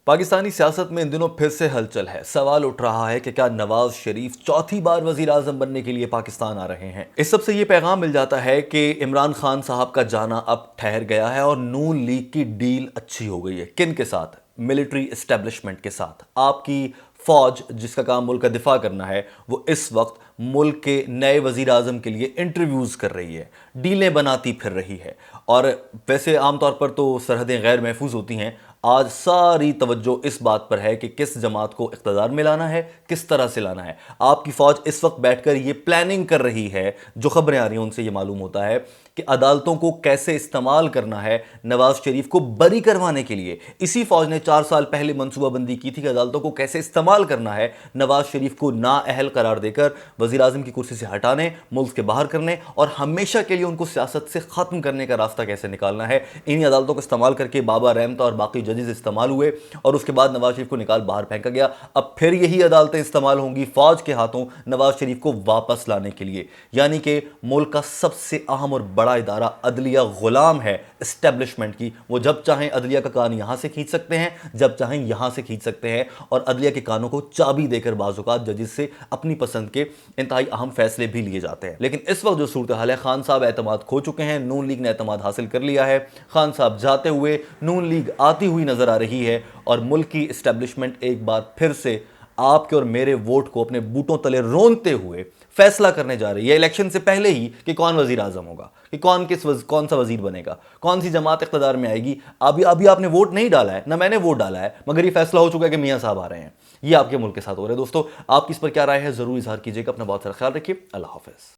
پاکستانی سیاست میں ان دنوں پھر سے ہلچل ہے۔ سوال اٹھ رہا ہے کہ کیا نواز شریف چوتھی بار وزیر اعظم بننے کے لیے پاکستان آ رہے ہیں؟ اس سب سے یہ پیغام مل جاتا ہے کہ عمران خان صاحب کا جانا اب ٹھہر گیا ہے اور نون لیگ کی ڈیل اچھی ہو گئی ہے۔ کن کے ساتھ؟ ملٹری اسٹیبلشمنٹ کے ساتھ۔ آپ کی فوج جس کا کام ملک کا دفاع کرنا ہے وہ اس وقت ملک کے نئے وزیر اعظم کے لیے انٹرویوز کر رہی ہے، ڈیلیں بناتی پھر رہی ہے۔ اور ویسے عام طور پر تو سرحدیں غیر محفوظ ہوتی ہیں، آج ساری توجہ اس بات پر ہے کہ کس جماعت کو اقتدار میں لانا ہے، کس طرح سے لانا ہے۔ آپ کی فوج اس وقت بیٹھ کر یہ پلاننگ کر رہی ہے، جو خبریں آ رہی ہیں ان سے یہ معلوم ہوتا ہے کہ عدالتوں کو کیسے استعمال کرنا ہے نواز شریف کو بری کروانے کے لیے۔ اسی فوج نے 4 سال پہلے منصوبہ بندی کی تھی کہ عدالتوں کو کیسے استعمال کرنا ہے نواز شریف کو نااہل قرار دے کر وزیر اعظم کی کرسی سے ہٹانے، ملک کے باہر کرنے اور ہمیشہ کے لیے ان کو سیاست سے ختم کرنے کا راستہ کیسے نکالنا ہے۔ انہی عدالتوں کو استعمال کر کے بابا رحمتا اور باقی ججز استعمال ہوئے اور اس کے بعد نواز شریف کو نکال باہر پھینکا گیا۔ اب پھر یہی عدالتیں استعمال ہوں گی فوج کے ہاتھوں نواز شریف کو واپس لانے کے لیے، یعنی کہ ملک کا سب سے اہم اور بڑا ادارہ عدلیہ غلام ہے اسٹیبلشمنٹ کی۔ وہ جب چاہیں عدلیہ کا کان یہاں سے کھینچ سکتے ہیں، جب چاہیں یہاں سے کھینچ سکتے ہیں، اور عدلیہ کے کانوں کو چابی دے کر بعض اوقات ججز سے اپنی پسند کے انتہائی اہم فیصلے بھی لیے جاتے ہیں۔ لیکن اس وقت جو صورتحال ہے، خان صاحب اعتماد کھو چکے ہیں، نون لیگ نے اعتماد حاصل کر لیا ہے۔ خان صاحب جاتے ہوئے نون لیگ آتی ہوئی نظر آ رہی ہے اور ملک کی اسٹیبلشمنٹ ایک بار پھر سے آپ کے اور میرے ووٹ کو اپنے بوٹوں تلے رونتے ہوئے فیصلہ کرنے جا رہی ہے الیکشن سے پہلے ہی کہ کون وزیر اعظم ہوگا، کہ کون سا وزیر بنے گا، کون سی جماعت اقتدار میں آئے گی۔ ابھی آپ نے ووٹ نہیں ڈالا ہے، نہ میں نے ووٹ ڈالا ہے، مگر یہ فیصلہ ہو چکا ہے کہ میاں صاحب آ رہے ہیں۔ یہ آپ کے ملک کے ساتھ ہو رہا ہے۔ دوستو، آپ کی اس پر کیا رائے ہے ضرور اظہار کیجیے گا۔ اپنا بہت سارا خیال رکھیے۔ اللہ حافظ۔